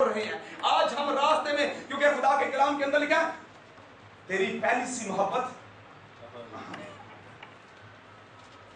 रहे हैं। आज हम रास्ते में, क्योंकि खुदा के कलाम के अंदर लिखा है तेरी पहली सी मोहब्बत,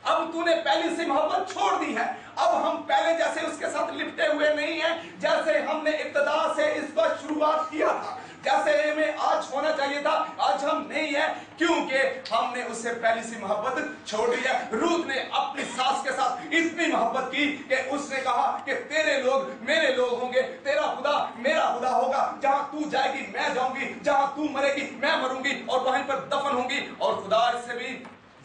अब तूने पहली सी मोहब्बत छोड़ दी है। अब हम पहले जैसे उसके साथ लिपटे हुए नहीं हैं, जैसे हमने इब्तिदा से इसका शुरुआत किया था, जैसे हमें आज होना चाहिए था, आज हम नहीं है, क्योंकि हमने उससे पहली सी मोहब्बत छोड़ दी है। रूत ने अपनी सास के साथ इतनी मोहब्बत की कि उसने कहा कि तेरे लोग मेरे लोग होंगे, तेरा खुदा मेरा खुदा होगा, जहां तू जाएगी मैं जाऊंगी, जहां तू मरेगी मैं मरूंगी और वहीं पर दफन होंगी, और खुदा इससे भी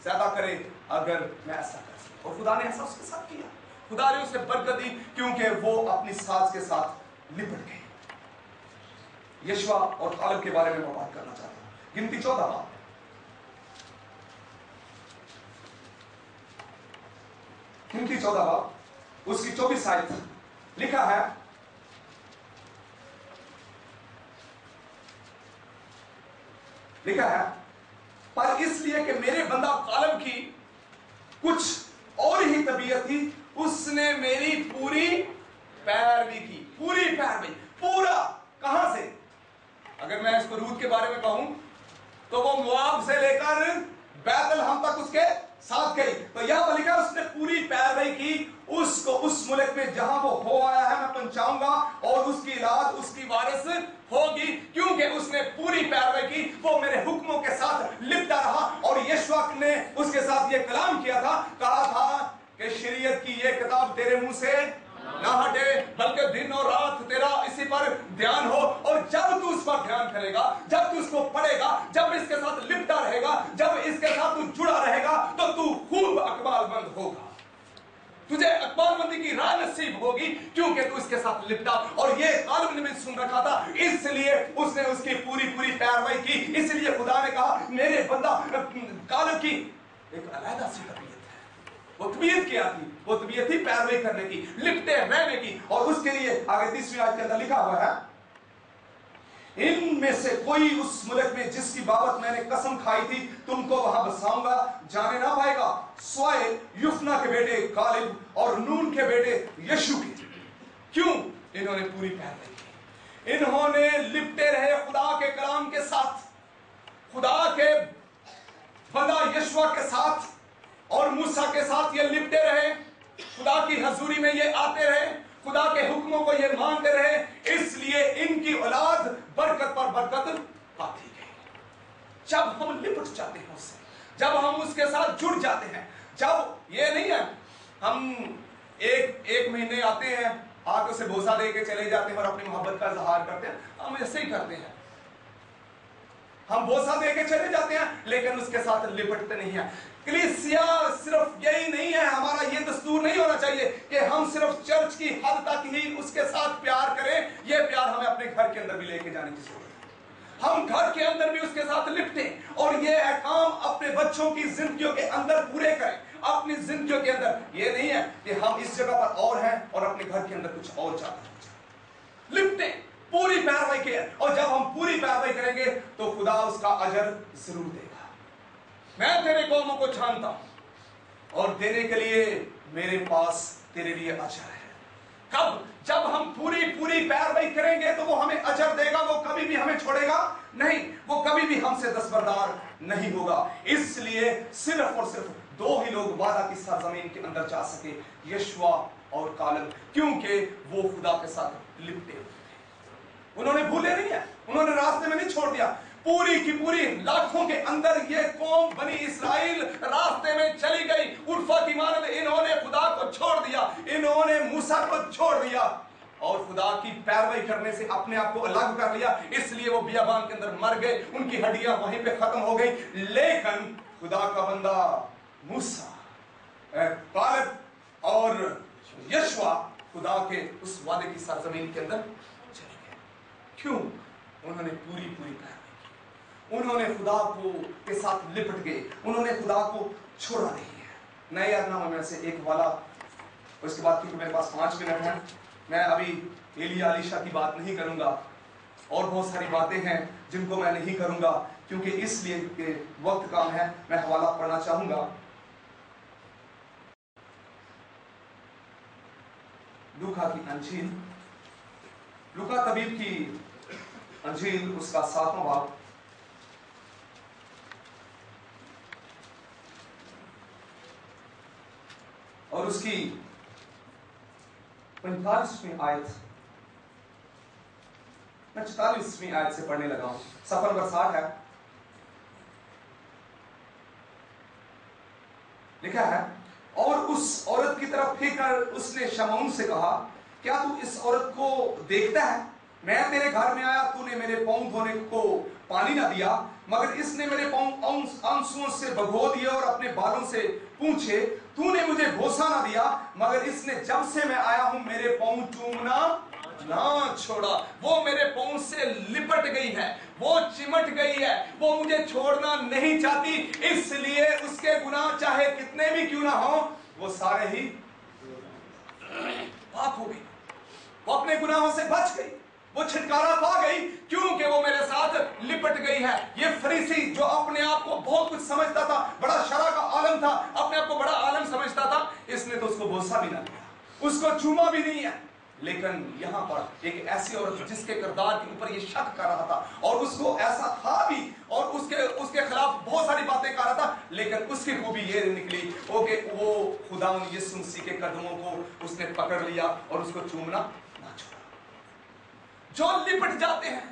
ज्यादा करे अगर मैं ऐसा कर सकूं। और खुदा ने ऐसा उसके साथ किया, खुदा ने उसे बरकत दी, क्योंकि वो अपनी सास के साथ लिपट गई। यशवा और कालेब के बारे में मैं बात करना चाहता हूं। गिनती 14 बाब, गिनती 14 बाब उसकी 24 आयत लिखा है, पर इसलिए कि मेरे बंदा कालेब की कुछ और ही तबीयत थी, उसने मेरी पूरी पैरवी की। पूरी पैरवी, पूरा कहां से? अगर मैं इसको रूत के बारे में कहूं तो वो मोआब से लेकर बैतलहम तक उसके साथ गई। तो यहां पर लिखा उसने पूरी पैरवी की, उसको उस मुल्क में जहां वो हो आया है मैं पहुंचाऊंगा, और उसकी औलाद उसकी वारिस होगी, क्योंकि उसने पूरी पैरवी की, वो मेरे हुक्मों के साथ लिपटा रहा। और यशवा ने उसके साथ ये कलाम किया था, कहा था कि शरीयत की ये किताब तेरे मुंह से ना हटे, बल्कि दिन और रात तेरा इसी पर ध्यान हो, और जब तू उस पर ध्यान करेगा, जब तू उसको पढ़ेगा, जब इसके साथ लिपटा रहेगा, जब इसके साथ तू जुड़ा रहेगा, तो तू खूब अकबालमंद होगा, तुझे अकबालमंदी की राह नसीब होगी, क्योंकि तू इसके साथ लिपटा। और ये कालेब ने भी सुन रखा था, इसलिए उसने उसकी पूरी पैरवी की। इसलिए खुदा ने कहा मेरे बंदा कालेब की एक अलग सी तबीयत है। वो तबीयत क्या थी? वो तबीयत थी पैरवी करने की, लिपटे रहने की। और उसके लिए आगे 30वीं आयत के अंदर लिखा हुआ है, इनमें से कोई उस मुल्क में जिसकी बाबत मैंने कसम खाई थी तुमको वहां बसाऊंगा जाने ना पाएगा, स्वाए युफना के बेटे कालेब और नून के बेटे यशु के। क्यों? इन्होंने पूरी पैरवी की, इन्होंने लिपटे रहे खुदा के कलाम के साथ, खुदा के बंदा यशवा के साथ और मूसा के साथ ये लिपटे रहे, खुदा की हजूरी में ये आते रहे, खुदा के हुक्मों को ये मानते रहे, इसलिए इनकी औलाद बरकत पर बरकत पाती गई। जब हम लिपट जाते हैं उससे, जब हम उसके साथ जुड़ जाते हैं, जब ये नहीं है हम एक महीने आते हैं, आके उसे भूसा दे के चले जाते हैं और अपनी मोहब्बत का इजहार करते हैं, हम ऐसे ही करते हैं, हम बोसा दे के चले जाते हैं, लेकिन उसके साथ लिपटते नहीं हैं। कलीसिया सिर्फ यही नहीं है, हमारा ये दस्तूर नहीं होना चाहिए कि हम सिर्फ चर्च की हद तक ही उसके साथ प्यार करें। ये प्यार हमें अपने घर के अंदर भी लेके जाने की जरूरत है, हम घर के अंदर भी उसके साथ लिपटे, और ये काम अपने बच्चों की जिंदगियों के अंदर पूरे करें, अपनी जिंदगियों के अंदर। ये नहीं है कि हम इस जगह पर और हैं और अपने घर के अंदर कुछ और चाहते हैं। लिपटे, पूरी पैरवी के, और जब हम पूरी पैरवी करेंगे तो खुदा उसका अजर जरूर देगा। मैं तेरे कौमों को जानता हूं और देने के लिए मेरे पास तेरे लिए अजर है। कब? जब हम पूरी पैरवी करेंगे तो वो हमें अजर देगा, वो कभी भी हमें छोड़ेगा नहीं, वो कभी भी हमसे दस्तबरदार नहीं होगा। इसलिए सिर्फ और सिर्फ दो ही लोग वादा की सरजमीन के अंदर जा सके, यशवा और कालेब, क्योंकि वो खुदा के साथ लिपटे हुए थे। उन्होंने भूले नहीं है, उन्होंने रास्ते में नहीं छोड़ दिया। पूरी की पूरी लाखों के अंदर ये कौम बनी इस्राएल रास्ते में चली गई, उर्फा की मानद इन्होंने खुदा को छोड़ दिया, इन्होंने मूसा को छोड़ दिया और खुदा की पैरवी करने से अपने आप को अलग कर लिया। इसलिए वो बियाबान के अंदर मर गए, उनकी हड्डियां वहीं पे खत्म हो गई। लेकिन खुदा का बंदा मूसा, कालेब और यशवा खुदा के उस वादे की सरजमीन के अंदर चले गए। क्यों? उन्होंने पूरी पैरवी की, उन्होंने खुदा को के साथ लिपट गए, उन्होंने खुदा को छोड़ा नहीं है। नए यादनामा में से एक वाला, उसके बाद क्योंकि मेरे पास 5 मिनट है, मैं अभी एलिया अलीशा की बात नहीं करूंगा, और बहुत सारी बातें हैं जिनको मैं नहीं करूंगा, क्योंकि इसलिए कि वक्त कम है। मैं हवाला पढ़ना चाहूंगा, लूका की अंजील लूका तबीब की अंजील उसका 7वां बाब और उसकी 45वीं आयत, मैं 44वीं आयत से पढ़ने लगा हूं। सफर नंबर 60 है। लिखा है, और उस औरत की तरफ फिर उसने शमौन से कहा, क्या तू इस औरत को देखता है? मैं तेरे घर में आया, तूने मेरे पांव धोने को पानी ना दिया, मगर इसने मेरे पांव आंसुओं से भगो दिए और अपने बालों से पूछे। तूने मुझे भोसा ना दिया, मगर इसने जब से मैं आया हूं मेरे पांव चूमना ना छोड़ा। वो मेरे पांव से लिपट गई है, वो चिमट गई है, वो मुझे छोड़ना नहीं चाहती, इसलिए उसके गुनाह चाहे कितने भी क्यों ना हो, वो सारे ही पाप हो गई। वो अपने गुनाहों से बच गई, वो छुटकारा पा गई, क्योंकि वो मेरे साथ लिपट गई है। ये फरीसी जो अपने आप को बहुत कुछ समझता था, बड़ा शरा का आलम था, अपने आप को बड़ा आलम समझता था, इसने तो उसको बोसा भी ना दिया, उसको चूमा भी नहीं है। लेकिन यहां पर एक ऐसी औरत जिसके किरदार के ऊपर ये शक कर रहा था और उसको ऐसा था भी और उसके खिलाफ बहुत सारी बातें कर रहा था, लेकिन उसकी खूबी ये निकली कि वो खुदा यीशु मसीह के कदमों को उसने पकड़ लिया और उसको चूमना ना छोड़ा। जो लिपट जाते हैं,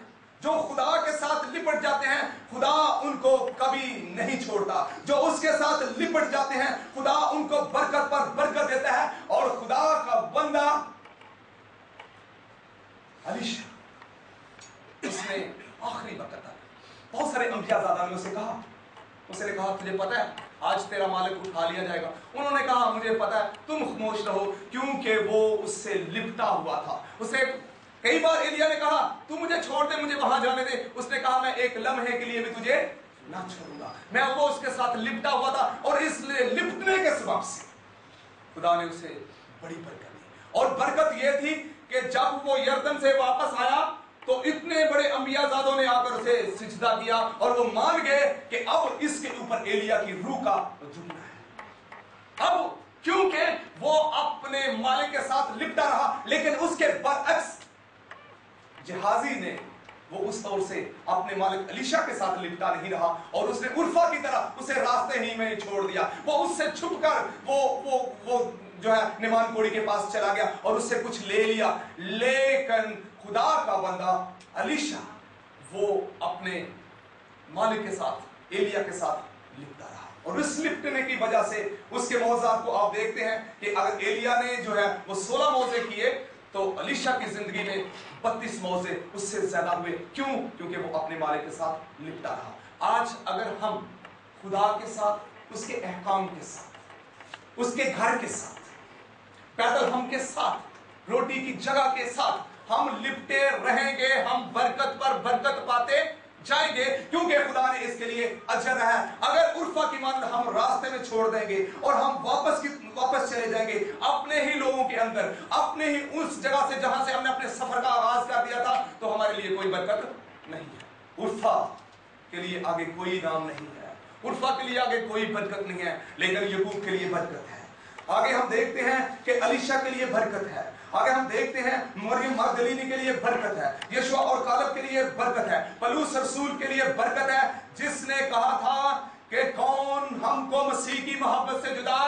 जो खुदा के साथ लिपट जाते हैं, खुदा उनको कभी नहीं छोड़ता। जो उसके साथ लिपट जाते हैं, खुदा उनको बरकत पर बरकत देता है। और खुदा का बंदा अलीशा, उसने आखिरी वक्त तक बहुत सारे अंबियाज़ादा ने उसे कहा, उसने कहा, तुझे पता है आज तेरा मालिक उठा लिया जाएगा। उन्होंने कहा, मुझे पता है, तुम खामोश रहो, क्योंकि वो उससे लिपटा हुआ था। उसे कई बार एलिया ने कहा, तू मुझे छोड़ दे, मुझे वहां जाने दे। उसने कहा, मैं एक लम्हे के लिए भी तुझे ना छोड़ूंगा। मैं वो उसके साथ लिपटा हुआ था और इसलिए लिपटने के सबब से खुदा ने उसे बड़ी बरकत दी। और बरकत यह थी कि जब वो यरदन से वापस आया तो इतने बड़े अंबियाज़ादों ने आकर उसे सिजदा किया और वो मान गए कि अब इसके ऊपर एलिया की रूह का जुमना है। अब क्योंकि वो अपने मालिक के साथ लिपटा रहा, लेकिन उसके बरअक्स जहाजी ने वो उस तौर से अपने मालिक अलीशा के साथ लिपटा नहीं रहा और उसने उर्फा की तरह उसे रास्ते ही में छोड़ दिया। वो उससे छुपकर वो जो है निमान कोड़ी के पास चला गया और उससे कुछ ले लिया। लेकिन खुदा का बंदा अलीशा वो अपने मालिक के साथ, एलिया के साथ लिपटा रहा और उस लिपटने की वजह से उसके मौज़ात को आप देखते हैं कि अगर एलिया ने जो है वो 16 मौजे किए तो अलीशा की जिंदगी में 32 मौजे उससे ज्यादा हुए। क्यों? क्योंकि वो अपने मालिक के साथ लिपटा रहा। आज अगर हम खुदा के साथ, उसके अहकाम के साथ, उसके घर के साथ, पैदल हम के साथ, रोटी की जगह के साथ हम लिपटे रहेंगे, हम बरकत पर बरकत पाते जाएंगे, क्योंकि खुदा ने इसके लिए अजर है। अगर उर्फा की मान हम रास्ते में छोड़ देंगे और हम वापस चले जाएंगे अपने ही लोगों के अंदर, अपने ही उस जगह से जहां से हमने अपने सफर का आगाज कर दिया था, तो हमारे लिए कोई बरकत नहीं है। उर्फा के लिए आगे कोई नाम नहीं है, उर्फा के लिए आगे कोई बरकत नहीं है, लेकिन यकूब के लिए बरकत है। आगे हम देखते हैं कि अलीशा के लिए बरकत है। आगे हम देखते हैं मरियम मगदलीनी के लिए बरकत है, यशुआ और कालब के लिए बरकत है, पलूस रसूल के लिए बरकत है, जिसने कहा था कि कौन हमको मसीह की मोहब्बत से जुदा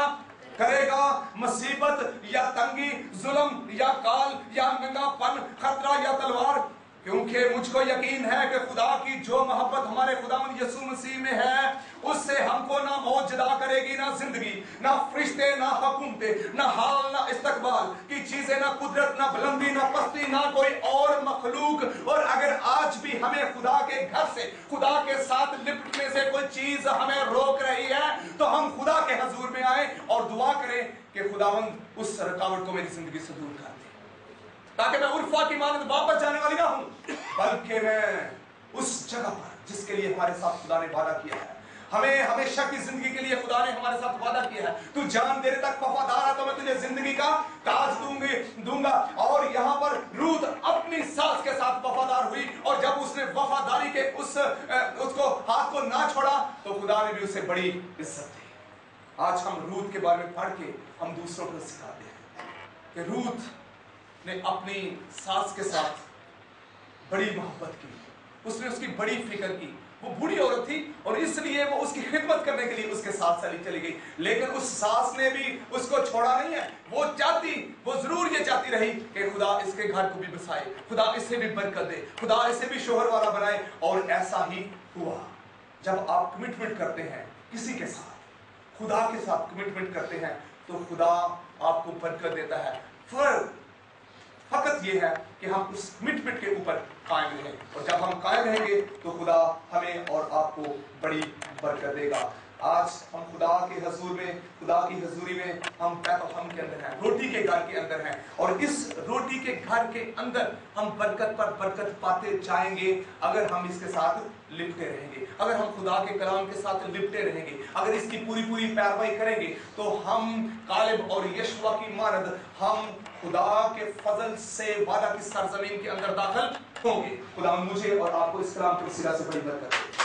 करेगा। मुसीबत या तंगी, जुल्म या काल या नंगापन, खतरा या तलवार, क्योंकि मुझको यकीन है कि खुदा की जो मोहब्बत हमारे खुदावंद यीशु मसीह में है, उससे हमको ना मौत जुदा करेगी, ना जिंदगी, ना फरिश्ते, ना हुकूमतें, ना हाल, ना इस्तकबाल की चीजें, ना कुदरत, ना बुलंदी, ना पस्ती, ना कोई और मखलूक। और अगर आज भी हमें खुदा के घर से, खुदा के साथ लिपटने से कोई चीज हमें रोक रही है, तो हम खुदा के हजूर में आए और दुआ करें कि खुदावंद उस रुकावट को मेरी जिंदगी से दूर कर दे, ताकि मैं उर्फा की मानद वापस जाने वाली ना हूं, बल्कि मैं उस जगह पर जिसके लिए हमारे साथ खुदा ने वादा किया है, हमें हमेशा की जिंदगी के लिए खुदा ने हमारे साथ वादा किया है। तू जान देने तक वफादार है तो मैं तुझे जिंदगी का ताज दूंगा। और यहाँ पर रूत अपनी सास के साथ वफादार हुई और जब उसने वफादारी के उसको हाथ को ना छोड़ा तो खुदा ने भी उसे बड़ी इज्जत दी। आज हम रूत के बारे में पढ़ के हम दूसरों को सिखाते हैं कि रूत ने अपनी सास के साथ बड़ी मोहब्बत की, उसने उसकी बड़ी फिक्र की। वो बूढ़ी औरत थी और इसलिए वो उसकी खिदमत करने के लिए उसके साथ चली गई, लेकिन उस सास ने भी उसको छोड़ा नहीं है। वो जरूर ये चाहती रही कि खुदा इसके घर को भी बसाए, खुदा इसे भी बरकत दे, खुदा इसे भी शोहर वाला बनाए। और ऐसा ही हुआ। जब आप कमिटमेंट करते हैं किसी के साथ, खुदा के साथ कमिटमेंट करते हैं, तो खुदा आपको बरकत देता है। फकत ये है कि हम उस कमिटमेंट के ऊपर कायम रहें, और जब हम कायम रहेंगे तो खुदा हमें और आपको बड़ी बरकत देगा। आज हम खुदा के हजूर में, खुदा की हजूरी में हम बैतलहम के अंदर हैं, रोटी के घर के अंदर हैं, और इस रोटी के घर के अंदर हम बरकत पर बरकत पाते जाएंगे अगर हम इसके साथ लिपटे रहेंगे, अगर हम खुदा के कलाम के साथ लिपटे रहेंगे, अगर इसकी पूरी पैरवाई करेंगे, तो हम कालिब और यशवा की मानद हम खुदा के फजल से वादा की सरजमीन के अंदर दाखिल होंगे। खुदा मुझे और आपको इस कलाम के सिरा से बड़ी बरकत दे।